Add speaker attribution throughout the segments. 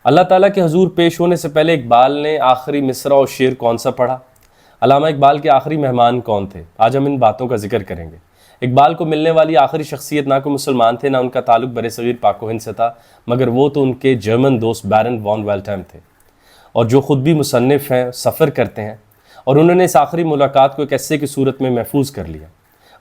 Speaker 1: اللہ تعالیٰ کے حضور پیش ہونے سے پہلے اقبال نے آخری مصرع اور شعر کون سا پڑھا؟ علامہ اقبال کے آخری مہمان کون تھے؟ آج ہم ان باتوں کا ذکر کریں گے۔ اقبال کو ملنے والی آخری شخصیت نہ کوئی مسلمان تھے، نہ ان کا تعلق برصغیر پاک و ہند سے تھا، مگر وہ تو ان کے جرمن دوست بیرن وان ویلٹھائم تھے، اور جو خود بھی مصنف ہیں، سفر کرتے ہیں، اور انہوں نے اس آخری ملاقات کو ایک ایسے کی صورت میں محفوظ کر لیا۔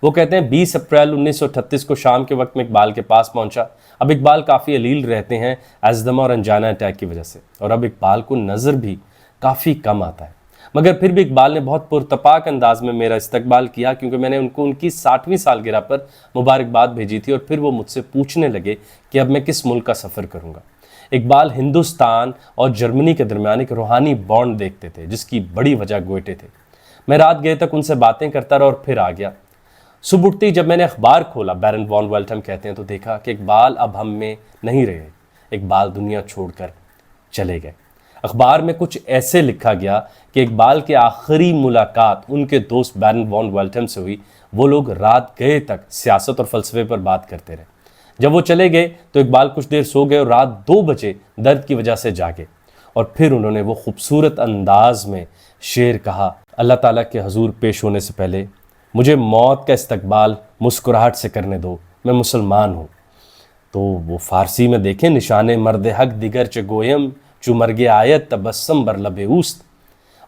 Speaker 1: وہ کہتے ہیں 20 اپریل 1938 کو شام کے وقت میں اقبال کے پاس پہنچا۔ اب اقبال کافی علیل رہتے ہیں ایزدما اور انجانہ اٹیک کی وجہ سے، اور اب اقبال کو نظر بھی کافی کم آتا ہے، مگر پھر بھی اقبال نے بہت پرتپاک انداز میں میرا استقبال کیا، کیونکہ میں نے ان کو ان کی 60ویں سالگرہ پر مبارکباد بھیجی تھی، اور پھر وہ مجھ سے پوچھنے لگے کہ اب میں کس ملک کا سفر کروں گا۔ اقبال ہندوستان اور جرمنی کے درمیان ایک روحانی بانڈ دیکھتے تھے، جس کی بڑی وجہ گوئٹے تھے۔ میں رات گئے تک ان سے باتیں کرتا رہا اور پھر آ گیا۔ صبح اٹھتے جب میں نے اخبار کھولا، بیرن وان ویلٹھائم کہتے ہیں، تو دیکھا کہ اقبال اب ہم میں نہیں رہے، اقبال دنیا چھوڑ کر چلے گئے۔ اخبار میں کچھ ایسے لکھا گیا کہ اقبال کے آخری ملاقات ان کے دوست بیرن وان ویلٹھائم سے ہوئی۔ وہ لوگ رات گئے تک سیاست اور فلسفے پر بات کرتے رہے۔ جب وہ چلے گئے تو اقبال کچھ دیر سو گئے اور رات 2 بجے درد کی وجہ سے جاگے، اور پھر انہوں نے وہ خوبصورت انداز میں شعر کہا: اللہ تعالیٰ کے حضور پیش ہونے سے پہلے مجھے موت کا استقبال مسکراہٹ سے کرنے دو، میں مسلمان ہوں۔ تو وہ فارسی میں دیکھیں: نشان مرد حق دیگر چہ گویم، چو مرگ آیت تبسم بر لب اوست۔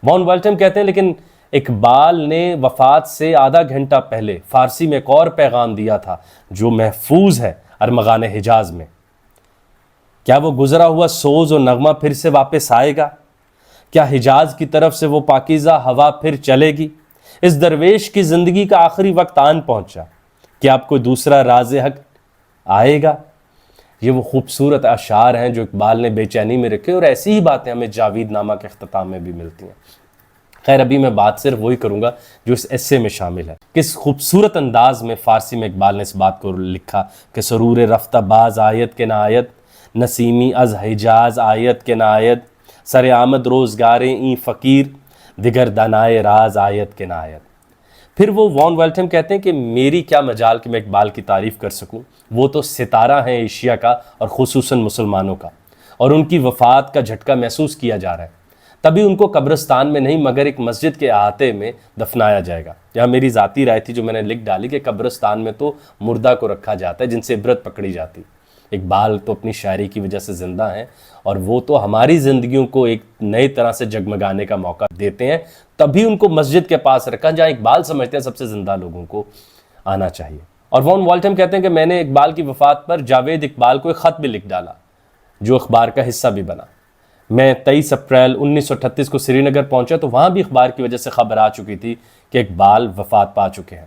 Speaker 1: وان ویلٹھائم کہتے ہیں لیکن اقبال نے وفات سے آدھا گھنٹہ پہلے فارسی میں ایک اور پیغام دیا تھا جو محفوظ ہے ارمغان حجاز میں۔ کیا وہ گزرا ہوا سوز و نغمہ پھر سے واپس آئے گا؟ کیا حجاز کی طرف سے وہ پاکیزہ ہوا پھر چلے گی؟ اس درویش کی زندگی کا آخری وقت آن پہنچا، کیا اب کوئی دوسرا راز حق آئے گا؟ یہ وہ خوبصورت اشعار ہیں جو اقبال نے بے چینی میں رکھے، اور ایسی ہی باتیں ہمیں جاوید نامہ کے اختتام میں بھی ملتی ہیں۔ خیر، ابھی میں بات صرف وہی کروں گا جو اس ایسے میں شامل ہے۔ کس خوبصورت انداز میں فارسی میں اقبال نے اس بات کو لکھا کہ سرور رفتہ باز آیت کے نایت، نسیمی از حجاز آیت کے نایت، سر آمد روزگار این فقیر، دیگر دانائے راز آیت کے نایت۔ پھر وہ وان ویلٹھائم کہتے ہیں کہ میری کیا مجال کہ میں اقبال کی تعریف کر سکوں، وہ تو ستارہ ہیں ایشیا کا اور خصوصاً مسلمانوں کا، اور ان کی وفات کا جھٹکا محسوس کیا جا رہا ہے۔ تبھی ان کو قبرستان میں نہیں مگر ایک مسجد کے احاطے میں دفنایا جائے گا۔ یہاں میری ذاتی رائے تھی جو میں نے لکھ ڈالی کہ قبرستان میں تو مردہ کو رکھا جاتا ہے جن سے عبرت پکڑی جاتی۔ اقبال تو اپنی شاعری کی وجہ سے زندہ ہیں، اور وہ تو ہماری زندگیوں کو ایک نئے طرح سے جگمگانے کا موقع دیتے ہیں، تبھی ان کو مسجد کے پاس رکھا جہاں اقبال سمجھتے ہیں سب سے زندہ لوگوں کو آنا چاہیے۔ اور وان ویلٹھائم کہتے ہیں کہ میں نے اقبال کی وفات پر جاوید اقبال کو ایک خط بھی لکھ ڈالا جو اخبار کا حصہ بھی بنا۔ میں 23 اپریل 1938 کو سری نگر پہنچا تو وہاں بھی اخبار کی وجہ سے خبر آ چکی تھی کہ اقبال وفات پا چکے ہیں۔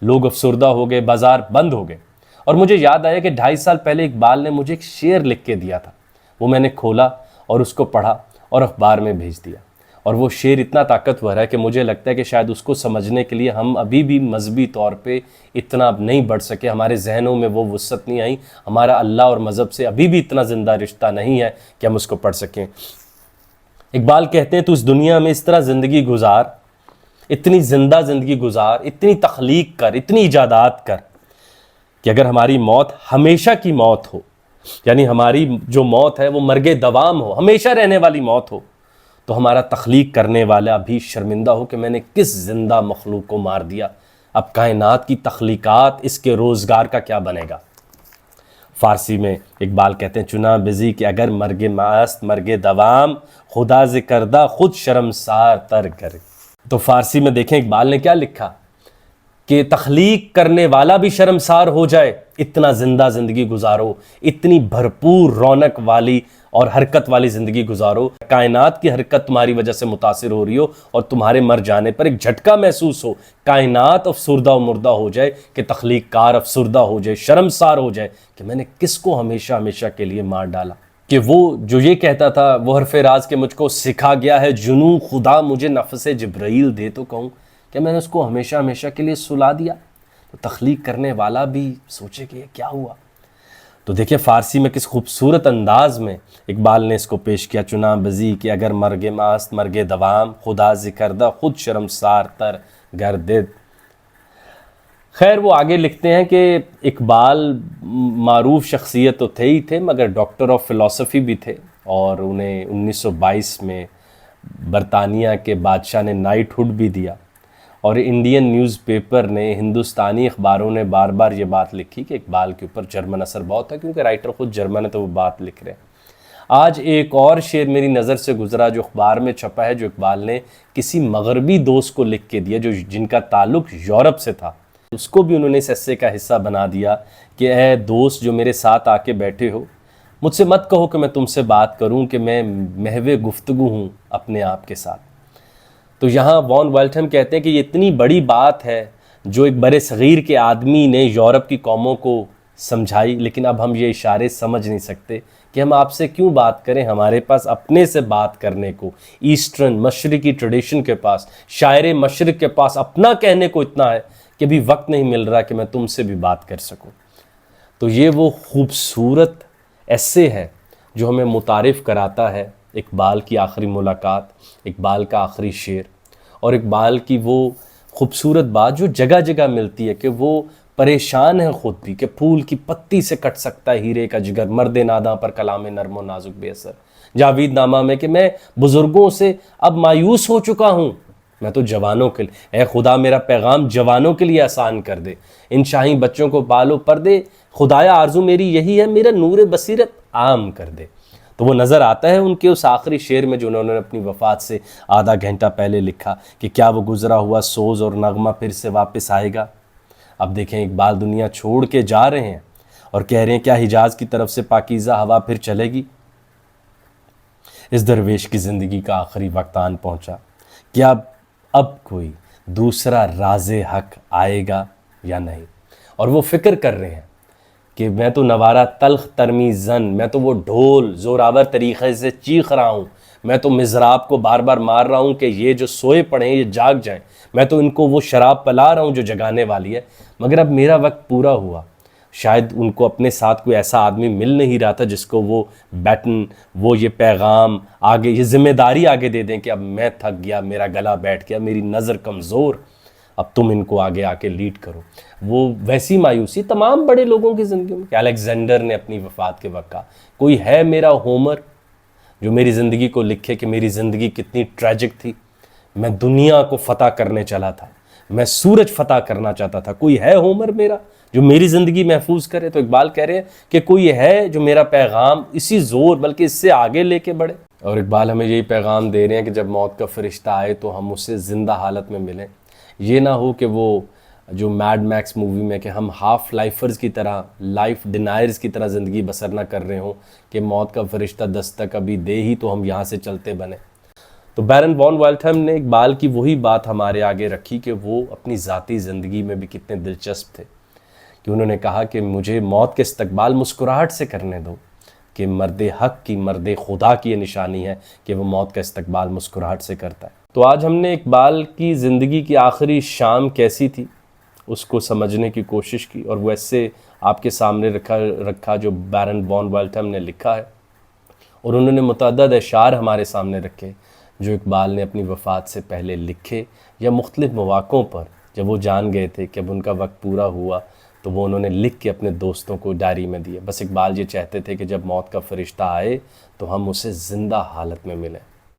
Speaker 1: لوگ افسردہ ہو گئے، بازار بند ہو گئے، اور مجھے یاد آیا کہ 2.5 سال پہلے اقبال نے مجھے ایک شعر لکھ کے دیا تھا۔ وہ میں نے کھولا اور اس کو پڑھا اور اخبار میں بھیج دیا، اور وہ شعر اتنا طاقتور ہے کہ مجھے لگتا ہے کہ شاید اس کو سمجھنے کے لیے ہم ابھی بھی مذہبی طور پہ اتنا نہیں بڑھ سکے، ہمارے ذہنوں میں وہ وسعت نہیں آئی، ہمارا اللہ اور مذہب سے ابھی بھی اتنا زندہ رشتہ نہیں ہے کہ ہم اس کو پڑھ سکیں۔ اقبال کہتے ہیں تو اس دنیا میں اس طرح زندگی گزار، اتنی زندہ زندگی گزار، اتنی تخلیق کر، اتنی ایجادات کر کہ اگر ہماری موت ہمیشہ کی موت ہو، یعنی ہماری جو موت ہے وہ مرگ دوام ہو، ہمیشہ رہنے والی موت ہو، تو ہمارا تخلیق کرنے والا بھی شرمندہ ہو کہ میں نے کس زندہ مخلوق کو مار دیا، اب کائنات کی تخلیقات اس کے روزگار کا کیا بنے گا۔ فارسی میں اقبال کہتے ہیں چنا بزی کہ اگر مرگ ماست مرگ دوام، خدا ذکردہ خود شرمسار تر کرے۔ تو فارسی میں دیکھیں اقبال نے کیا لکھا کہ تخلیق کرنے والا بھی شرمسار ہو جائے، اتنا زندہ زندگی گزارو، اتنی بھرپور رونق والی اور حرکت والی زندگی گزارو، کائنات کی حرکت تمہاری وجہ سے متاثر ہو رہی ہو اور تمہارے مر جانے پر ایک جھٹکا محسوس ہو، کائنات افسردہ و مردہ ہو جائے، کہ تخلیق کار افسردہ ہو جائے، شرمسار ہو جائے کہ میں نے کس کو ہمیشہ ہمیشہ کے لیے مار ڈالا۔ کہ وہ جو یہ کہتا تھا وہ حرف راز کہ مجھ کو سکھا گیا ہے جنوں خدا، مجھے نفس جبرائیل دے تو کہوں کہ میں نے اس کو ہمیشہ ہمیشہ کے لیے سلا دیا۔ تو تخلیق کرنے والا بھی سوچے کہ یہ کیا ہوا۔ تو دیکھیں فارسی میں کس خوبصورت انداز میں اقبال نے اس کو پیش کیا، چنا بزی کہ اگر مرگ ماست مرگ دوام، خدا ذکردہ خود شرمسار تر گردد۔ خیر وہ آگے لکھتے ہیں کہ اقبال معروف شخصیت تو تھے ہی تھے، مگر ڈاکٹر آف فلسفی بھی تھے، اور انہیں 1922 میں برطانیہ کے بادشاہ نے نائٹ ہوڈ بھی دیا، اور انڈین نیوز پیپر نے، ہندوستانی اخباروں نے بار بار یہ بات لکھی کہ اقبال کے اوپر جرمن اثر بہت ہے، کیونکہ رائٹر خود جرمن ہے تو وہ بات لکھ رہے ہیں۔ آج ایک اور شعر میری نظر سے گزرا جو اخبار میں چھپا ہے، جو اقبال نے کسی مغربی دوست کو لکھ کے دیا، جن کا تعلق یورپ سے تھا۔ اس کو بھی انہوں نے اس ایسے کا حصہ بنا دیا کہ اے دوست جو میرے ساتھ آ کے بیٹھے ہو، مجھ سے مت کہو کہ میں تم سے بات کروں، کہ میں محو گفتگو ہوں اپنے آپ کے ساتھ۔ تو یہاں وان ویلٹھم کہتے ہیں کہ یہ اتنی بڑی بات ہے جو ایک برِ صغیر کے آدمی نے یورپ کی قوموں کو سمجھائی، لیکن اب ہم یہ اشارے سمجھ نہیں سکتے کہ ہم آپ سے کیوں بات کریں۔ ہمارے پاس اپنے سے بات کرنے کو، ایسٹرن مشرقی ٹریڈیشن کے پاس، شاعر مشرق کے پاس اپنا کہنے کو اتنا ہے کہ بھی وقت نہیں مل رہا کہ میں تم سے بھی بات کر سکوں۔ تو یہ وہ خوبصورت ایسے ہے جو ہمیں متعارف کراتا ہے اقبال کی آخری ملاقات، اقبال کا آخری شعر، اور اقبال کی وہ خوبصورت بات جو جگہ جگہ ملتی ہے کہ وہ پریشان ہے خود بھی، کہ پھول کی پتی سے کٹ سکتا ہے ہیرے کا جگر، مرد ناداں پر کلام نرم و نازک بے اثر۔ جاوید نامہ میں کہ میں بزرگوں سے اب مایوس ہو چکا ہوں، میں تو جوانوں کے لیے، اے خدا میرا پیغام جوانوں کے لیے آسان کر دے، ان شاہی بچوں کو پالو پردے، خدایا آرزو میری یہی ہے، میرا نور بصیرت عام کر دے۔ تو وہ نظر آتا ہے ان کے اس آخری شعر میں جو انہوں نے اپنی وفات سے آدھا گھنٹہ پہلے لکھا کہ کیا وہ گزرا ہوا سوز اور نغمہ پھر سے واپس آئے گا۔ اب دیکھیں اقبال دنیا چھوڑ کے جا رہے ہیں اور کہہ رہے ہیں کیا حجاز کی طرف سے پاکیزہ ہوا پھر چلے گی۔ اس درویش کی زندگی کا آخری وقت آن پہنچا، کیا اب کوئی دوسرا راز حق آئے گا یا نہیں۔ اور وہ فکر کر رہے ہیں کہ میں تو نوارہ تلخ ترمی زن، میں تو وہ ڈھول زوراور طریقے سے چیخ رہا ہوں، میں تو مضراب کو بار بار مار رہا ہوں کہ یہ جو سوئے پڑے ہیں یہ جاگ جائیں، میں تو ان کو وہ شراب پلا رہا ہوں جو جگانے والی ہے، مگر اب میرا وقت پورا ہوا۔ شاید ان کو اپنے ساتھ کوئی ایسا آدمی مل نہیں رہا تھا جس کو وہ بیٹن، وہ یہ پیغام آگے، یہ ذمہ داری آگے دے دیں کہ اب میں تھک گیا، میرا گلا بیٹھ گیا، میری نظر کمزور، اب تم ان کو آگے آ کے لیڈ کرو۔ وہ ویسی مایوسی تمام بڑے لوگوں کی زندگی میں، کہ الیگزینڈر نے اپنی وفات کے وقت کہا کوئی ہے میرا ہومر جو میری زندگی کو لکھے کہ میری زندگی کتنی ٹریجک تھی، میں دنیا کو فتح کرنے چلا تھا، میں سورج فتح کرنا چاہتا تھا، کوئی ہے ہومر میرا جو میری زندگی محفوظ کرے۔ تو اقبال کہہ رہے ہیں کہ کوئی ہے جو میرا پیغام اسی زور بلکہ اس سے آگے لے کے بڑھے۔ اور اقبال ہمیں یہی پیغام دے رہے ہیں کہ جب موت کا فرشتہ آئے تو ہم اسے زندہ حالت میں ملیں۔ یہ نہ ہو کہ وہ جو میڈ میکس مووی میں کہ ہم ہاف لائفرز کی طرح، لائف ڈینائرز کی طرح زندگی بسر نہ کر رہے ہوں کہ موت کا فرشتہ دستک ابھی دے ہی تو ہم یہاں سے چلتے بنے۔ تو بیرن وان ویلٹھم نے اقبال کی وہی بات ہمارے آگے رکھی کہ وہ اپنی ذاتی زندگی میں بھی کتنے دلچسپ تھے، کہ انہوں نے کہا کہ مجھے موت کے استقبال مسکراہٹ سے کرنے دو، کہ مرد حق کی، مرد خدا کی یہ نشانی ہے کہ وہ موت کا استقبال مسکراہٹ سے کرتا ہے۔ تو آج ہم نے اقبال کی زندگی کی آخری شام کیسی تھی اس کو سمجھنے کی کوشش کی، اور وہ ایسے آپ کے سامنے رکھا جو بیرن وان ویلٹھم نے لکھا ہے، اور انہوں نے متعدد اشعار ہمارے سامنے رکھے جو اقبال نے اپنی وفات سے پہلے لکھے یا مختلف مواقعوں پر جب وہ جان گئے تھے کہ اب ان کا وقت پورا ہوا تو وہ انہوں نے لکھ کے اپنے دوستوں کو ڈائری میں دیے۔ بس اقبال یہ چاہتے تھے کہ جب موت کا فرشتہ آئے تو ہم اسے زندہ حالت میں ملیں۔